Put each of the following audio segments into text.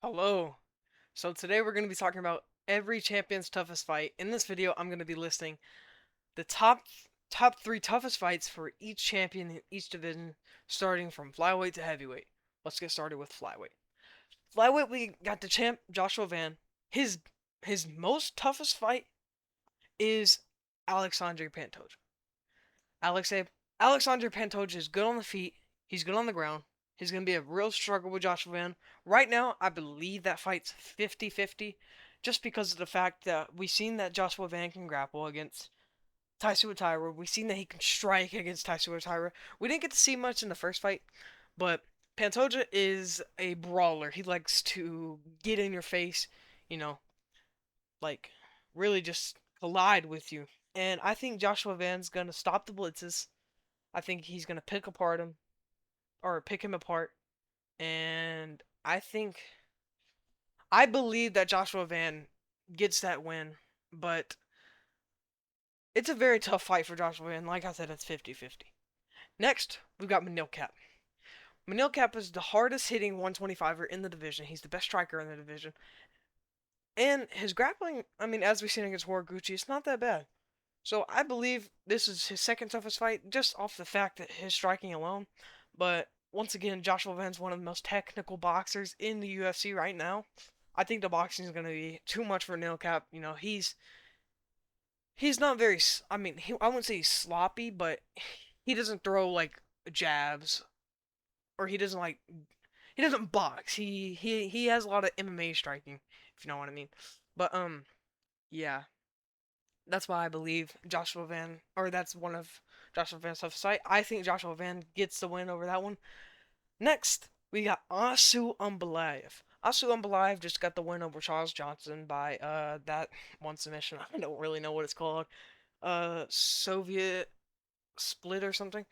Hello. So today we're going to be talking about every champion's toughest fight. In this video, I'm going to be listing the top 3 toughest fights for each champion in each division, starting from flyweight to heavyweight. Let's get started with flyweight. Flyweight, we got the champ Joshua Van. His his most toughest fight is Alexandre Pantoja. Alexei Alexandre Pantoja is good on the feet. He's good on the ground. He's going to be a real struggle with Joshua Van. Right now, I believe that fight's 50-50 just because of the fact that we've seen that Joshua Van can grapple against Taisuo Taira. We've seen that he can strike against Taisuo Taira. We didn't get to see much in the first fight, but Pantoja is a brawler. He likes to get in your face, you know, like really just collide with you. And I think Joshua Van's going to stop the blitzes. I think he's going to pick him apart. And I believe that Joshua Van gets that win, but it's a very tough fight for Joshua Van. Like I said, it's 50-50. Next, we've got Manil Cap. Manil Cap is the hardest hitting 125er in the division. He's the best striker in the division. And his grappling, as we've seen against Horiguchi, it's not that bad. So I believe this is his second toughest fight, just off the fact that his striking alone. But once again, Joshua Van's one of the most technical boxers in the UFC right now. I think the boxing is going to be too much for Nail Cap. He's not very. I wouldn't say he's sloppy, but he doesn't throw like jabs, or he doesn't box. He has a lot of MMA striking, if you know what I mean. But yeah, that's why I believe Joshua Van, or that's one of Joshua Van's toughest fight. I think Joshua Van gets the win over that one. Next, we got Asu Umbalayev. Asu Umbalayev just got the win over Charles Johnson by that one submission. I don't really know what it's called. Soviet split or something.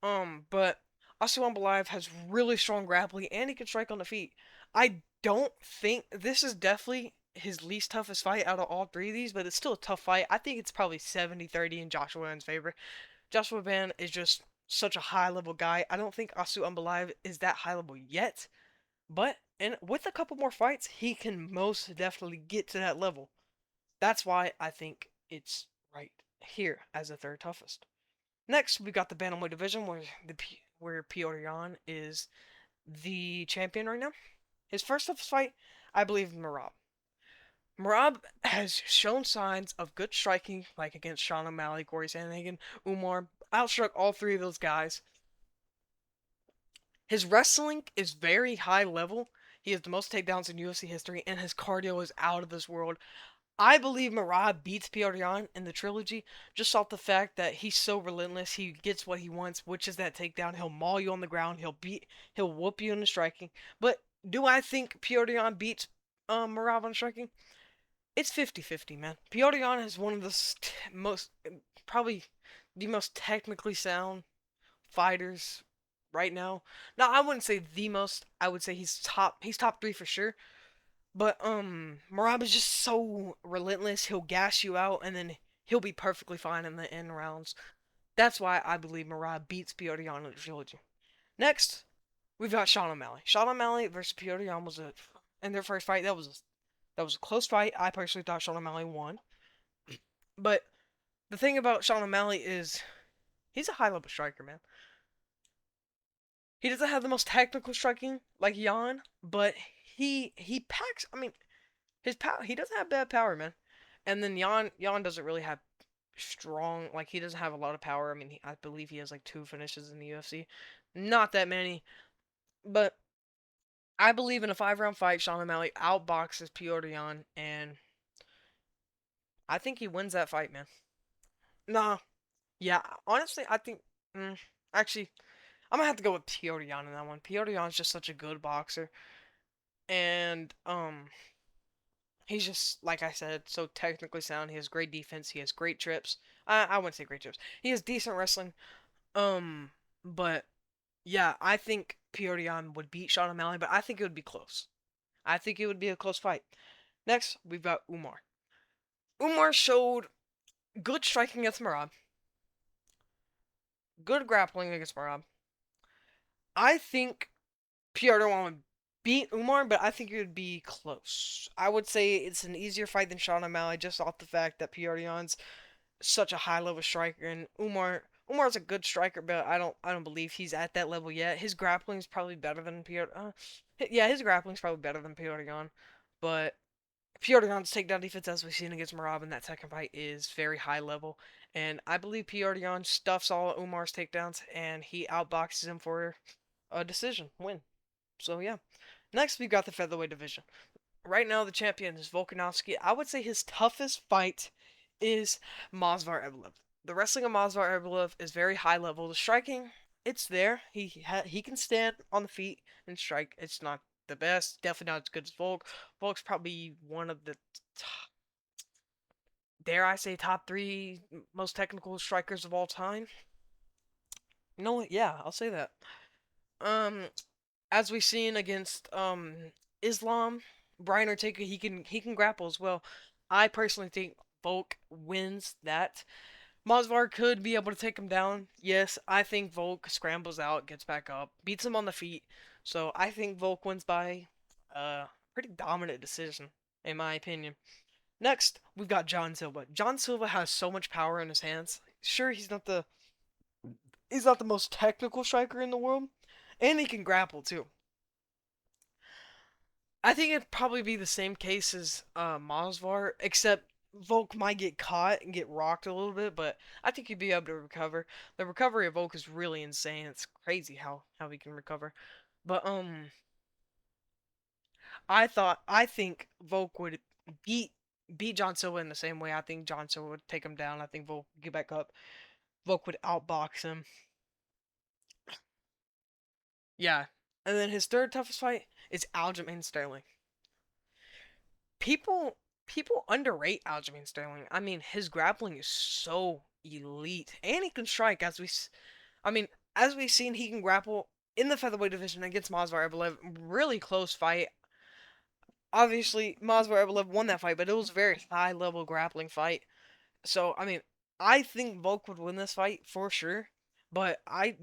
But Asu Umbalayev has really strong grappling and he can strike on the feet. I don't think this is definitely his least toughest fight out of all three of these, but it's still a tough fight. I think it's probably 70-30 in Joshua Van's favor. Joshua Van is just such a high level guy. I don't think Asu Umbalayev is that high level yet, but and with a couple more fights, he can most definitely get to that level. That's why I think it's right here as the third toughest. Next, we got the Bantamweight division where Piotr Jan is the champion right now. His first toughest fight, I believe, Merab. Merab has shown signs of good striking, like against Sean O'Malley, Corey Sandhagen, Umar. Outstruck all three of those guys. His wrestling is very high level. He has the most takedowns in UFC history, and his cardio is out of this world. I believe Merab beats Piotr Jan in the trilogy just off the fact that he's so relentless. He gets what he wants, which is that takedown. He'll maul you on the ground. He'll whoop you in the striking. But do I think Piotr Jan beats Merab on striking? It's 50-50, man. Piotr Jan is one of the probably the most technically sound fighters right now. Now, I wouldn't say the most. I would say he's top 3 for sure. But Merab is just so relentless. He'll gas you out and then he'll be perfectly fine in the end rounds. That's why I believe Merab beats Piotr Jan in the trilogy. Next, we've got Sean O'Malley. Sean O'Malley versus Piotr Jan in their first fight. That was a close fight. I personally thought Sean O'Malley won. But the thing about Sean O'Malley is he's a high level striker, man. He doesn't have the most technical striking like Jan, but he packs. His power. He doesn't have bad power, man. And then Jan doesn't really have strong. Like he doesn't have a lot of power. I believe he has like 2 finishes in the UFC. Not that many, but I believe in a 5-round fight, Sean O'Malley outboxes Piotr Jan, and I think he wins that fight, man. Nah, yeah, honestly, I think. Actually, I'm gonna have to go with Piotr Jan in that one. Piotr Jan's just such a good boxer, and he's just like I said, so technically sound. He has great defense. He has great trips. I wouldn't say great trips. He has decent wrestling. But yeah, I think Piotr Jan would beat Sean O'Malley, but I think it would be close. I think it would be a close fight. Next, we've got Umar. Umar showed good striking against Merab, good grappling against Merab. I think Piotr Jan beat Umar, but I think it would be close. I would say it's an easier fight than Sean O'Malley, just off the fact that Piotr such a high level striker, and Umar's a good striker, but I don't believe he's at that level yet. His grappling is probably better than Piotr. Yeah, his grappling is probably better than Piotr, but Piotr takedown defense, as we've seen against Marab in that second fight, is very high level, and I believe Piotr stuffs all of Umar's takedowns, and he outboxes him for a decision win. So yeah. Next, we've got the featherweight division. Right now, the champion is Volkanovski. I would say his toughest fight is Movsar Evloev. The wrestling of Movsar Evloev is very high level. The striking, it's there. He can stand on the feet and strike. It's not the best. Definitely not as good as Volk. Volk's probably one of the, dare I say, top three most technical strikers of all time. You know what? Yeah, I'll say that. Um, as we've seen against Islam, Brian Ortega, he can grapple as well. I personally think Volk wins that. Mosvar could be able to take him down. Yes, I think Volk scrambles out, gets back up, beats him on the feet. So I think Volk wins by a pretty dominant decision, in my opinion. Next, we've got John Silva. John Silva has so much power in his hands. Sure, he's not the most technical striker in the world, and he can grapple too. I think it'd probably be the same case as Mosvar, except Volk might get caught and get rocked a little bit, but I think he'd be able to recover. The recovery of Volk is really insane. It's crazy how he can recover. But I think Volk would beat beat John Silva in the same way. I think John Silva would take him down. I think Volk would get back up. Volk would outbox him. Yeah. And then his third toughest fight is Aljamain Sterling. People underrate Aljamain Sterling. I mean, his grappling is so elite, and he can strike. I mean, as we've seen, he can grapple in the featherweight division against Movsar Evloev. Really close fight. Obviously, Movsar Evloev won that fight, but it was a very high level grappling fight. So, I mean, I think Volk would win this fight for sure. But I'm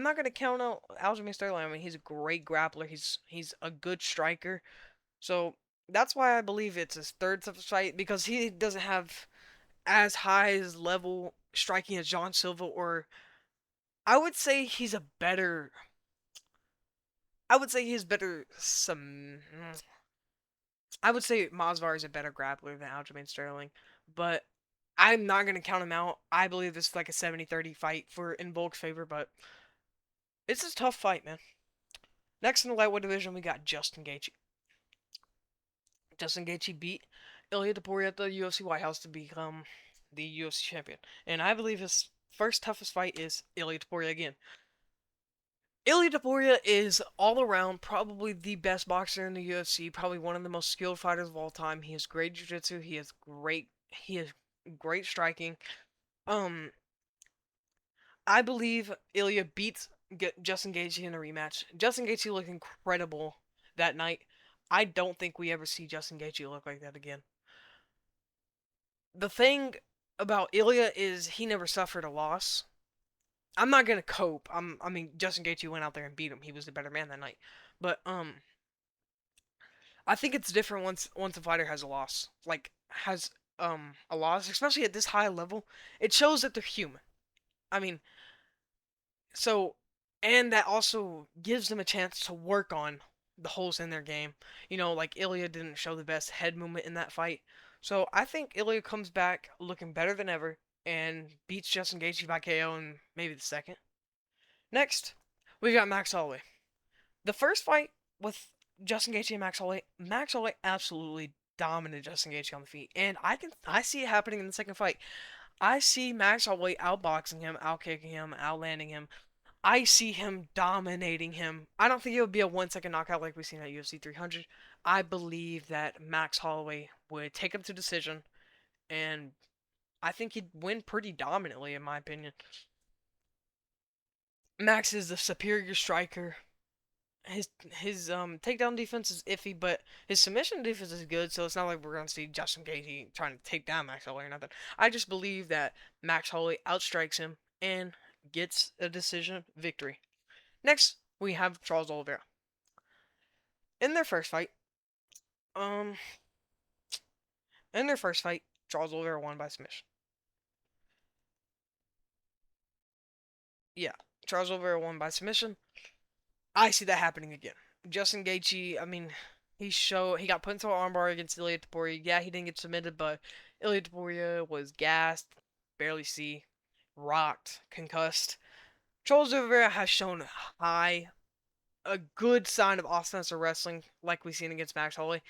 not gonna count out Aljamain Sterling. I mean, he's a great grappler. He's a good striker. So that's why I believe it's his third toughest fight, because he doesn't have as high as level striking as John Silva, or I would say he's a better. I would say he's better. I would say Masvar is a better grappler than Aljamain Sterling, but I'm not gonna count him out. I believe this is like a 70-30 fight for in Volk's favor, but it's a tough fight, man. Next in the lightweight division, we got Justin Gaethje. Justin Gaethje beat Ilya Topuria at the UFC White House to become the UFC champion. And I believe his first toughest fight is Ilya Topuria again. Ilya Topuria is all around probably the best boxer in the UFC, probably one of the most skilled fighters of all time. He has great jiu-jitsu, he has great striking. Um I believe Ilya beats Justin Gaethje in a rematch. Justin Gaethje looked incredible that night. I don't think we ever see Justin Gaethje look like that again. The thing about Ilya is he never suffered a loss. I'm not gonna cope. I mean, Justin Gaethje went out there and beat him. He was the better man that night. But I think it's different once a fighter has a loss, like has a loss, especially at this high level. It shows that they're human. I mean, so and that also gives them a chance to work on the holes in their game. Like Ilya didn't show the best head movement in that fight. So I think Ilya comes back looking better than ever and beats Justin Gaethje by KO in maybe the second. Next, we got Max Holloway. The first fight with Justin Gaethje and Max Holloway absolutely dominated Justin Gaethje on the feet, and I see it happening in the second fight. I see Max Holloway outboxing him, outkicking him, outlanding him. I see him dominating him. I don't think it would be a 1 second knockout like we've seen at UFC 300. I believe that Max Holloway would take him to decision, and I think he'd win pretty dominantly, in my opinion. Max is the superior striker. His takedown defense is iffy, but his submission defense is good. So it's not like we're gonna see Justin Gaethje trying to take down Max Holloway or nothing. I just believe that Max Holloway outstrikes him and gets a decision victory. Next, we have Charles Oliveira. In their first fight, um, in their first fight, Charles Oliveira won by submission. Yeah, Charles Oliveira won by submission. I see that happening again. Justin Gaethje, I mean, he got put into an armbar against Ilia Topuria. Yeah, he didn't get submitted, but Ilia Topuria was gassed, barely see, rocked, concussed. Charles Oliveira has shown high, a good sign of offensive wrestling, like we've seen against Max Holloway.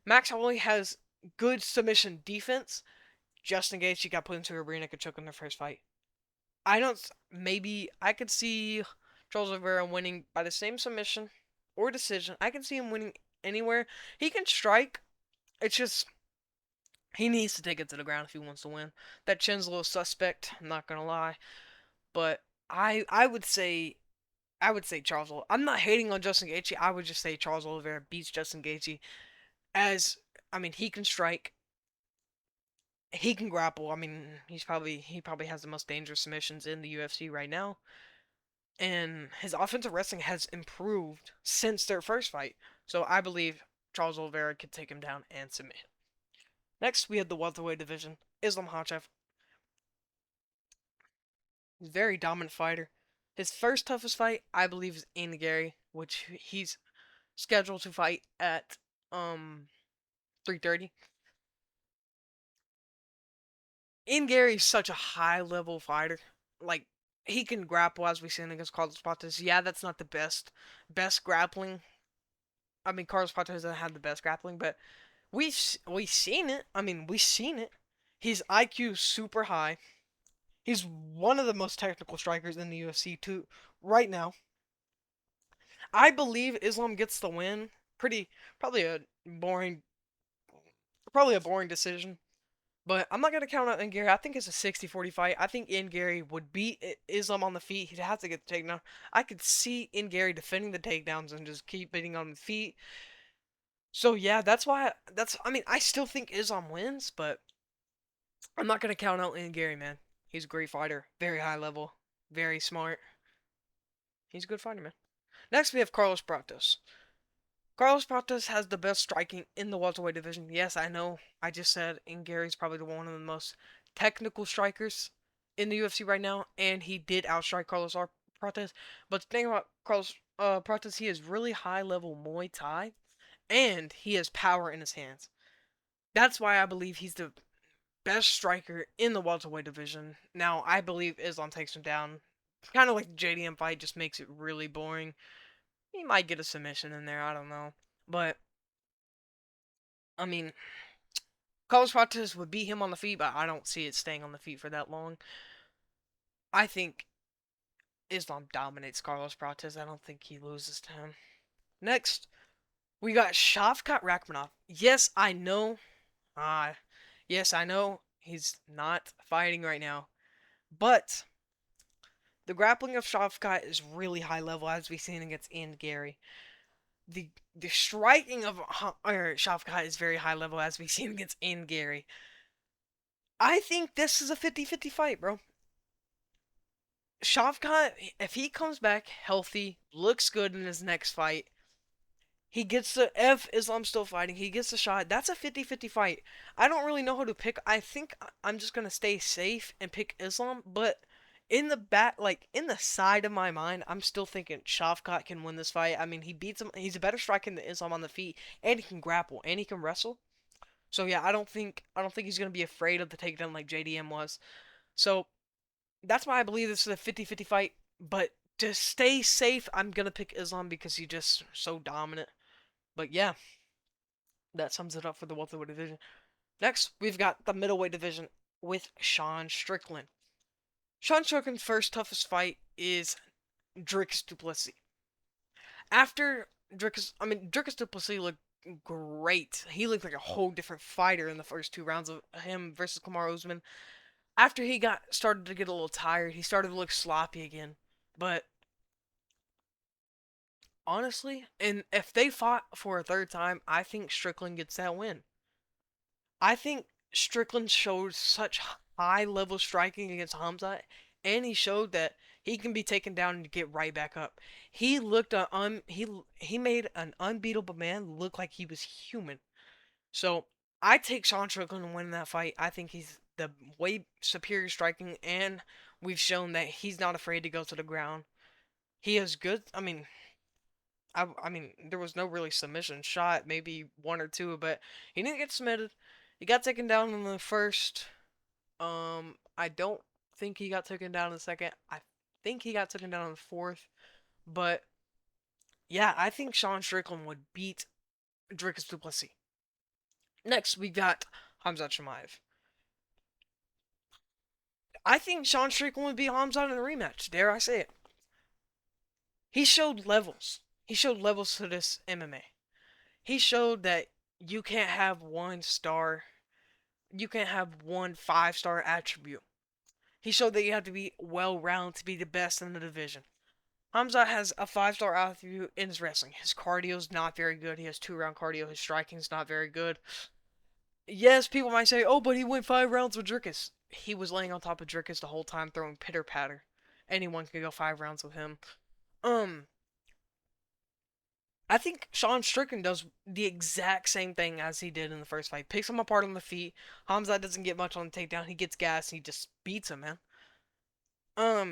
Max Holloway has good submission defense. Justin Gaethje got put into a rear naked choke in their first fight. I don't. Maybe I could see Charles Oliveira winning by the same submission or decision. I can see him winning anywhere. He can strike. It's just he needs to take it to the ground if he wants to win. That chin's a little suspect. I'm not gonna lie, but I would say Charles. I'm not hating on Justin Gaethje. I would just say Charles Oliveira beats Justin Gaethje. As I mean, he can strike. He can grapple. I mean, he probably has the most dangerous submissions in the UFC right now. And his offensive wrestling has improved since their first fight. So I believe Charles Oliveira could take him down and submit him. Next, we had the welterweight division. Islam Makhachev, very dominant fighter. His first toughest fight, I believe, is in Gary, which he's scheduled to fight at 3:30. In Gary's such a high level fighter. Like he can grapple as we've seen against Carlos Prates. Yeah, that's not the best grappling. I mean, Carlos Prates doesn't have the best grappling, but we've seen it. I mean, we've seen it. His IQ super high. He's one of the most technical strikers in the UFC too right now. I believe Islam gets the win. Pretty probably a boring probably a boring decision. But I'm not going to count out Ngary. I think it's a 60-40 fight. I think Ngary would beat Islam on the feet. He'd have to get the takedown. I could see Ngary defending the takedowns and just keep beating on the feet. So yeah, I mean, I still think Islam wins, but I'm not going to count out Ngary, man. He's a great fighter. Very high level. Very smart. He's a good fighter, man. Next, we have Carlos Pratos. Carlos Pratos has the best striking in the welterweight division. Yes, I know. I just said Gary's probably one of the most technical strikers in the UFC right now, and he did outstrike Carlos Pratos. But the thing about Carlos Pratos, he is really high level Muay Thai, and he has power in his hands. That's why I believe he's the best striker in the welterweight division. Now, I believe Islam takes him down. Kind of like the JDM fight, just makes it really boring. He might get a submission in there, I don't know. But, I mean, Carlos Prates would beat him on the feet, but I don't see it staying on the feet for that long. I think Islam dominates Carlos Prates. I don't think he loses to him. Next, we got Shavkat Rakhmonov. Yes, I know. Yes, I know he's not fighting right now. But the grappling of Shavkat is really high level, as we've seen against Ian Gary. The striking of Shavkat is very high level, as we've seen against Ian Gary. I think this is a 50-50 fight, bro. Shavkat, if he comes back healthy, looks good in his next fight, he gets the if Islam's still fighting, he gets the shot. That's a 50-50 fight. I don't really know who to pick. I think I'm just gonna stay safe and pick Islam, but in the back, like in the side of my mind, I'm still thinking Shavkat can win this fight. I mean, he beats him. He's a better striker than Islam on the feet, and he can grapple and he can wrestle. So yeah, I don't think he's gonna be afraid of the takedown like JDM was. So that's why I believe this is a 50-50 fight. But to stay safe, I'm gonna pick Islam because he's just so dominant. But yeah, that sums it up for the welterweight division. Next, we've got the middleweight division with Sean Strickland. Sean Strickland's first toughest fight is Dricus du Plessis. After Dricus du Plessis looked great. He looked like a whole different fighter in the first two rounds of him versus Kamaru Usman. After he started to get a little tired, he started to look sloppy again. But honestly, and if they fought for a third time, I think Strickland gets that win. I think Strickland showed such high level striking against Hamza, and he showed that He can be taken down and get right back up. He looked he made an unbeatable man look like he was human. So I take Sean Strickland to win that fight. I think he's the way superior striking, and we've shown that he's not afraid to go to the ground. He is good. I mean, there was no really submission shot, maybe one or two, but he didn't get submitted. He got taken down in the first. I don't think he got taken down in the second. I think he got taken down in the fourth. But yeah, I think Sean Strickland would beat Dricus du Plessis. Next, we got Hamzat Chimaev. I think Sean Strickland would beat Hamzat in a rematch. Dare I say it? He showed levels. He showed levels to this MMA. He showed that you can't have one star. You can't have one 5-star attribute. He showed that you have to be well-rounded to be the best in the division. Hamza has a 5-star attribute in his wrestling. His cardio is not very good. He has 2-round cardio. His striking is not very good. Yes, people might say, oh, but he went 5 rounds with Dricus. He was laying on top of Dricus the whole time, throwing pitter patter. Anyone could go 5 rounds with him. Um, I think Sean Strickland does the exact same thing as he did in the first fight. Picks him apart on the feet. Hamza doesn't get much on the takedown. He gets gas and he just beats him, man.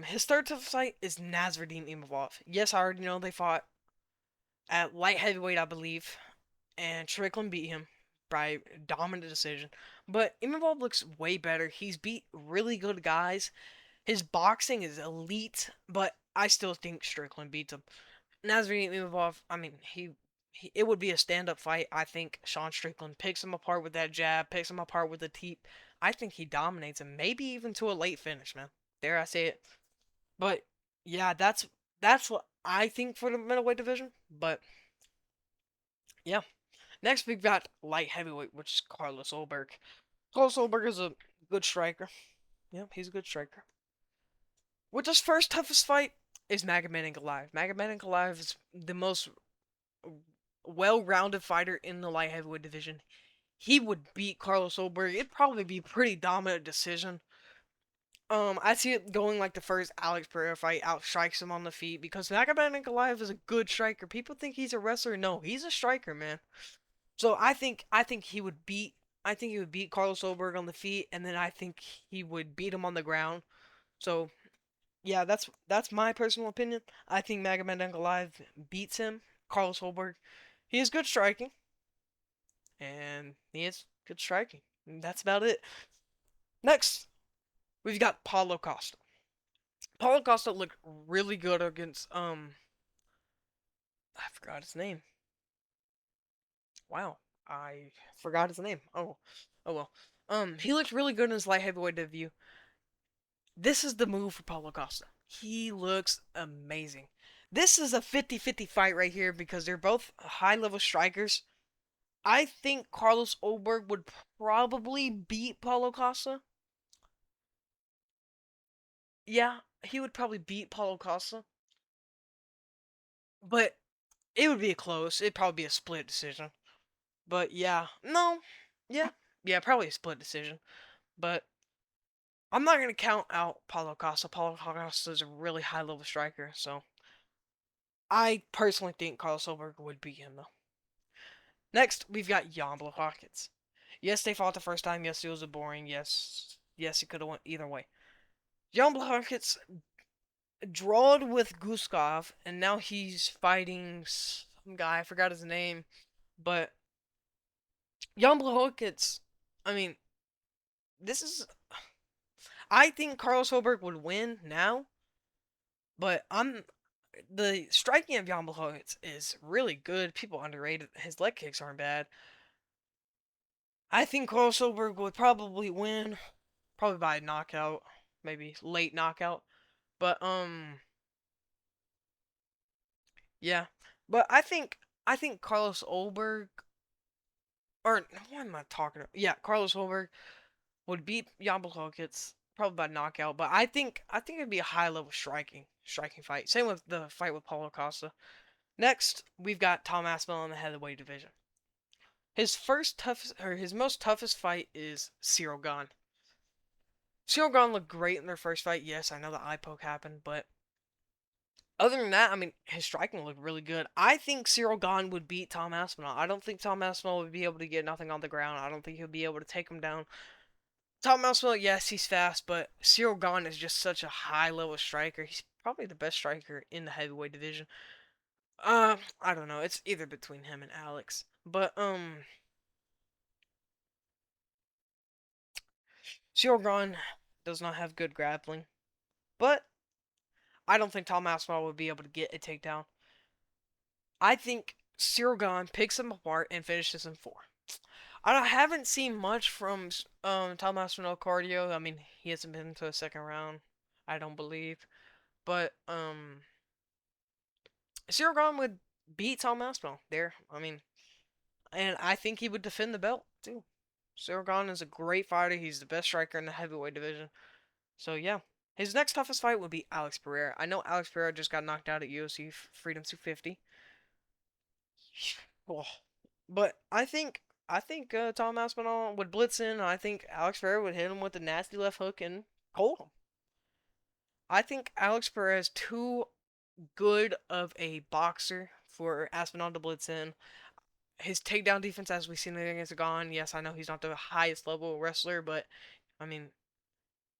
His third toughest fight is Nasruddin Imavov. Yes, I already know they fought at light heavyweight, I believe, and Strickland beat him by dominant decision. But Imavov looks way better. He's beat really good guys. His boxing is elite, but I still think Strickland beats him. Nasruddin Imavov, I mean, it would be a stand-up fight. I think Sean Strickland picks him apart with that jab, picks him apart with the teep. I think he dominates him, maybe even to a late finish, man. Dare I say it? But yeah, that's what I think for the middleweight division. But yeah, next we've got light heavyweight, which is Carlos Ulberg. Carlos Ulberg is a good striker. Yeah, he's a good striker. Which his first toughest fight is Magomed Ankalaev. Magomed Ankalaev is the most well-rounded fighter in the light heavyweight division. He would beat Carlos Ulberg. It'd probably be a pretty dominant decision. I see it going like the first Alex Pereira fight, outstrikes him on the feet because Magomed Ankalaev is a good striker. People think he's a wrestler. No, he's a striker, man. So I think he would beat Carlos Ulberg on the feet, and then I think he would beat him on the ground. So yeah, that's my personal opinion. I think Magomed Ankalaev beats him. Carlos Ulberg, he has good striking, and he has good striking. And that's about it. Next, we've got Paulo Costa. Paulo Costa looked really good against I forgot his name. Wow, I forgot his name. Oh well. He looked really good in his light heavyweight debut. This is the move for Paulo Costa. He looks amazing. This is a 50-50 fight right here because they're both high-level strikers. I think Carlos Ulberg would probably beat Paulo Costa. Yeah, he would probably beat Paulo Costa. But it would be close. It'd probably be a split decision. But yeah, no. Yeah. Yeah, probably a split decision. But I'm not going to count out Paulo Costa. Paulo Costa is a really high-level striker, so I personally think Carlos Ulberg would beat him, though. Next, we've got Jan Blachowicz. Yes, they fought the first time. Yes, it was a boring. Yes, it could have went either way. Jan Blachowicz drawed with Guskov, and now he's fighting some guy. I forgot his name, but Jan Blachowicz. I mean, this is. I think Carlos Ulberg would win now, but the striking of Jan Blachowicz is really good. People underrated. His leg kicks aren't bad. I think Carlos Ulberg would probably win, probably by a knockout, maybe late knockout. But yeah. But I think Carlos Ulberg, or what am I talking about? Yeah, Carlos Ulberg would beat Jan Blachowicz probably by knockout. But I think it'd be a high level striking fight. Same with the fight with Paulo Costa. Next, we've got Tom Aspinall in the heavyweight division. His most toughest fight is Ciryl Gane. Ciryl Gane looked great in their first fight. Yes, I know the eye poke happened, but Other than that, I mean, his striking looked really good. I think Cyril Gahn would beat Tom Aspinall. I don't think Tom Aspinall would be able to get nothing on the ground. I don't think he'll be able to take him down. Tom Aspinall, yes, he's fast, but Cyril Gahn is just such a high-level striker. He's probably the best striker in the heavyweight division. I don't know. It's either between him and Alex. But, Cyril Gahn does not have good grappling. But I don't think Tom Aspinall would be able to get a takedown. I think Cyril Gahn picks him apart and finishes him 4. I haven't seen much from Tom Aspinall cardio. I mean, he hasn't been to a second round, I don't believe. But Cyril Gahn would beat Tom Aspinall there. I mean, and I think he would defend the belt too. Cyril Gahn is a great fighter. He's the best striker in the heavyweight division. So yeah, his next toughest fight would be Alex Pereira. I know Alex Pereira just got knocked out at UFC Freedom 250. Oh. But I think Tom Aspinall would blitz in. And I think Alex Pereira would hit him with a nasty left hook and hold him. I think Alex Pereira is too good of a boxer for Aspinall to blitz in. His takedown defense, as we've seen against Gahn, yes, I know he's not the highest level wrestler, but I mean,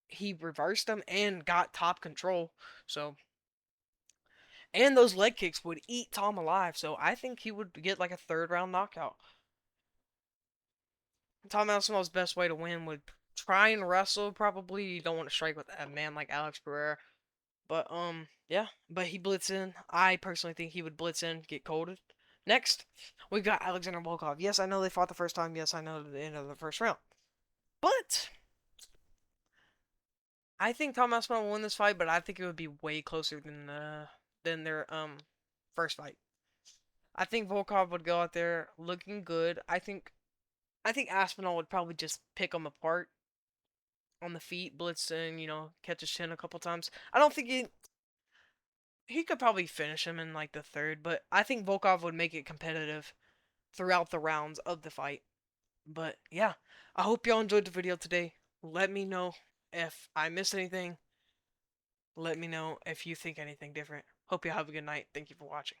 he reversed them and got top control. So, and those leg kicks would eat Tom alive. So I think he would get like a third round knockout. Tom Aspinall's best way to win would try and wrestle. Probably you don't want to strike with a man like Alex Pereira. But yeah. But he blitz in. I personally think he would blitz in, get colded. Next, we've got Alexander Volkov. Yes, I know they fought the first time. Yes, I know the end of the first round. But I think Tom Aspinall will win this fight. But I think it would be way closer than their first fight. I think Volkov would go out there looking good. I think Aspinall would probably just pick him apart on the feet, blitz and catch his chin a couple times. I don't think he could probably finish him in like the third, but I think Volkov would make it competitive throughout the rounds of the fight. But yeah, I hope y'all enjoyed the video today. Let me know if I missed anything. Let me know if you think anything different. Hope you have a good night. Thank you for watching.